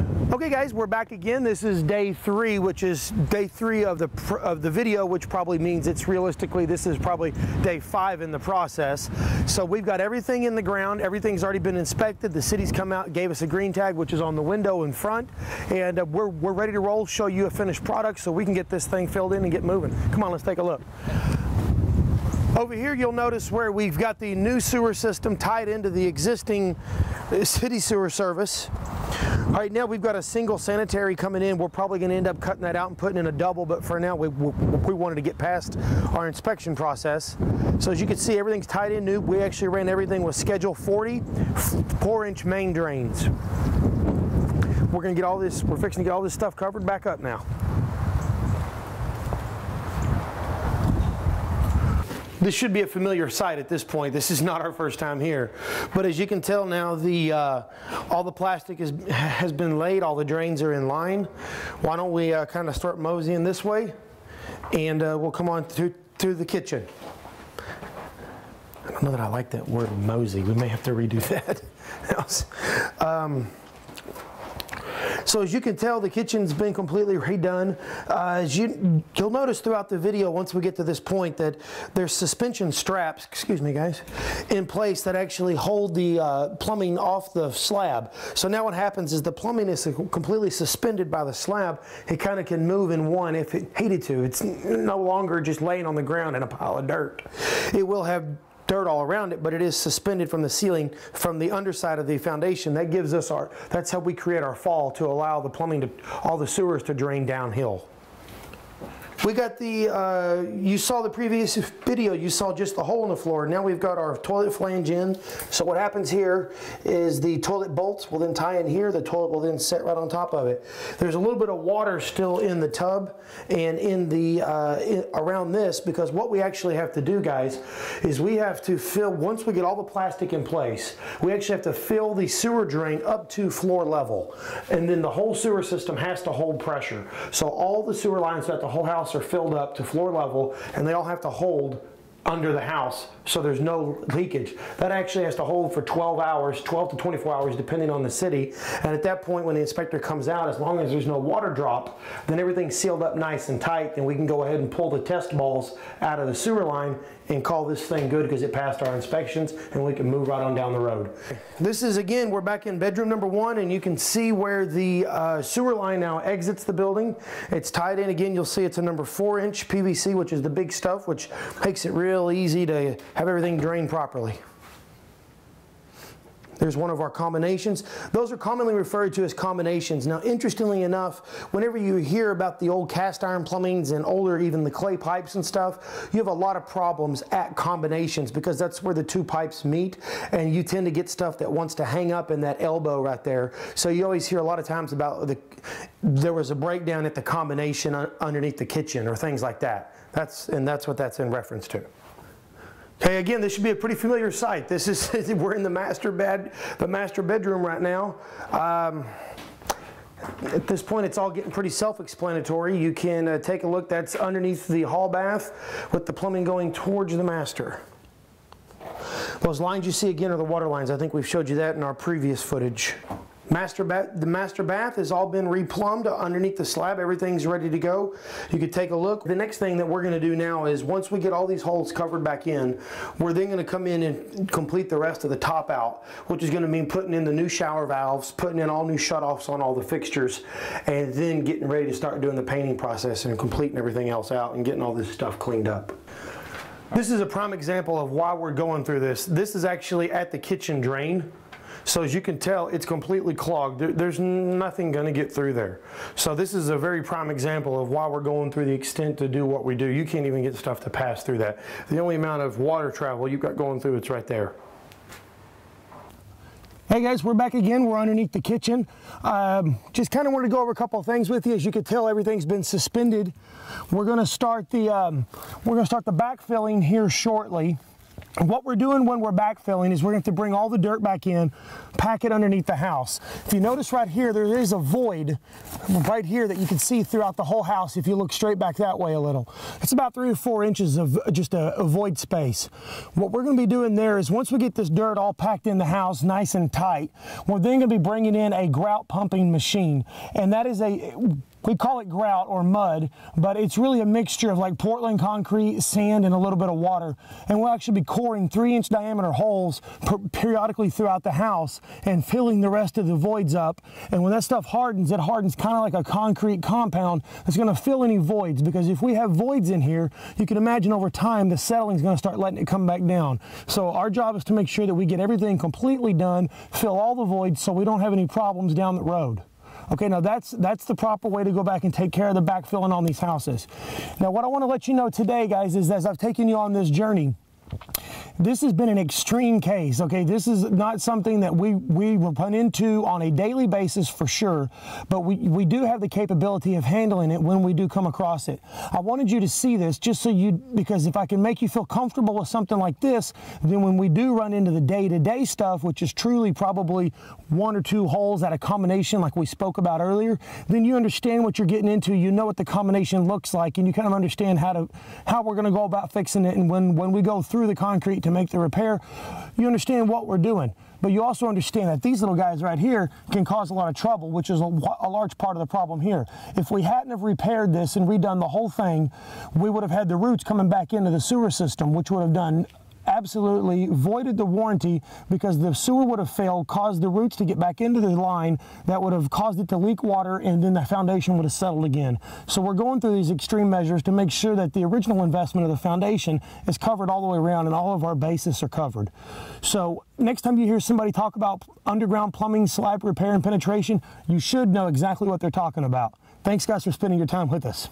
Okay guys, we're back again. This is day 3, which is day 3 of the video, which probably means it's realistically, this is probably day 5 in the process. So we've got everything in the ground, everything's already been inspected. The city's come out and gave us a green tag, which is on the window in front, and we're ready to roll, show you a finished product so we can get this thing filled in and get moving. Come on, let's take a look. Over here you'll notice where we've got the new sewer system tied into the existing city sewer service. All right, now we've got a single sanitary coming in. We're probably going to end up cutting that out and putting in a double, but for now we wanted to get past our inspection process. So as you can see, everything's tied in new. We actually ran everything with Schedule 40 4-inch main drains. We're going to get all this, we're fixing to get all this stuff covered back up now. This should be a familiar sight at this point. This is not our first time here. But as you can tell now, all the plastic has been laid, all the drains are in line. Why don't we kind of start moseying this way, and we'll come on through the kitchen. I don't know that I like that word mosey. We may have to redo that. So as you can tell, the kitchen's been completely redone. You'll notice throughout the video, once we get to this point, that there's suspension straps, excuse me guys, in place that actually hold the plumbing off the slab. So now what happens is the plumbing is completely suspended by the slab. It kind of can move in one if it needed to. It's no longer just laying on the ground in a pile of dirt. It will have dirt all around it, but it is suspended from the ceiling, from the underside of the foundation. That gives us that's how we create our fall, to allow the plumbing all the sewers to drain downhill. We got you saw the previous video, you saw just the hole in the floor. Now we've got our toilet flange in. So what happens here is the toilet bolts will then tie in here. The toilet will then set right on top of it. There's a little bit of water still in the tub and in the around this, because what we actually have to do, guys, is we have to fill, once we get all the plastic in place, we actually have to fill the sewer drain up to floor level. And then the whole sewer system has to hold pressure. So all the sewer lines throughout the whole house are filled up to floor level, and they all have to hold under the house so there's no leakage. That actually has to hold for 12 hours, 12 to 24 hours depending on the city, and at that point when the inspector comes out, as long as there's no water drop, then everything's sealed up nice and tight, and we can go ahead and pull the test balls out of the sewer line and call this thing good because it passed our inspections, and we can move right on down the road. This is, again, we're back in bedroom number 1, and you can see where the sewer line now exits the building. It's tied in. Again, you'll see it's a number 4-inch PVC, which is the big stuff, which makes it real easy to have everything drained properly. There's one of our combinations. Those are commonly referred to as combinations. Now, interestingly enough, whenever you hear about the old cast iron plumbings and older, even the clay pipes and stuff, you have a lot of problems at combinations because that's where the two pipes meet, and you tend to get stuff that wants to hang up in that elbow right there. So you always hear a lot of times about there was a breakdown at the combination underneath the kitchen or things like that. That's what that's in reference to. Okay, again, this should be a pretty familiar sight. This is, we're in the master bedroom right now. At this point, it's all getting pretty self-explanatory. You can take a look. That's underneath the hall bath with the plumbing going towards the master. Those lines you see again are the water lines. I think we've showed you that in our previous footage. The master bath has all been replumbed underneath the slab. Everything's ready to go. You could take a look. The next thing that we're going to do now is, once we get all these holes covered back in, we're then going to come in and complete the rest of the top out, which is going to mean putting in the new shower valves, putting in all new shutoffs on all the fixtures, and then getting ready to start doing the painting process and completing everything else out and getting all this stuff cleaned up. This is a prime example of why we're going through this. This is actually at the kitchen drain. So as you can tell, it's completely clogged. There's nothing going to get through there. So this is a very prime example of why we're going through the extent to do what we do. You can't even get stuff to pass through that. The only amount of water travel you've got going through, it's right there. Hey guys, we're back again. We're underneath the kitchen. Just kind of wanted to go over a couple of things with you. As you can tell, everything's been suspended. We're going to start the backfilling here shortly. What we're doing when we're backfilling is we're going to bring all the dirt back in, pack it underneath the house. If you notice right here, there is a void right here that you can see throughout the whole house if you look straight back that way a little. It's about 3 or 4 inches of just a void space. What we're going to be doing there is once we get this dirt all packed in the house nice and tight, we're then going to be bringing in a grout pumping machine. And that is we call it grout or mud, but it's really a mixture of like Portland concrete, sand, and a little bit of water. And we'll actually be coring 3-inch diameter holes periodically throughout the house and filling the rest of the voids up. And when that stuff hardens, it hardens kind of like a concrete compound that's going to fill any voids, because if we have voids in here, you can imagine over time the settling is going to start letting it come back down. So our job is to make sure that we get everything completely done, fill all the voids so we don't have any problems down the road. Okay, now that's the proper way to go back and take care of the backfilling on these houses. Now what I want to let you know today, guys, is as I've taken you on this journey, this has been an extreme case, okay? This is not something that we will run into on a daily basis for sure, but we do have the capability of handling it when we do come across it. I wanted you to see this just so because if I can make you feel comfortable with something like this, then when we do run into the day-to-day stuff, which is truly probably 1 or 2 holes at a combination like we spoke about earlier, then you understand what you're getting into, you know what the combination looks like, and you kind of understand how we're gonna go about fixing it. And when we go through the concrete to make the repair, you understand what we're doing. But you also understand that these little guys right here can cause a lot of trouble, which is a large part of the problem here. If we hadn't have repaired this and redone the whole thing, we would have had the roots coming back into the sewer system, which would have done absolutely voided the warranty, because the sewer would have failed, caused the roots to get back into the line, that would have caused it to leak water, and then the foundation would have settled again. So we're going through these extreme measures to make sure that the original investment of the foundation is covered all the way around and all of our bases are covered. So next time you hear somebody talk about underground plumbing, slab repair, and penetration, you should know exactly what they're talking about. Thanks guys for spending your time with us.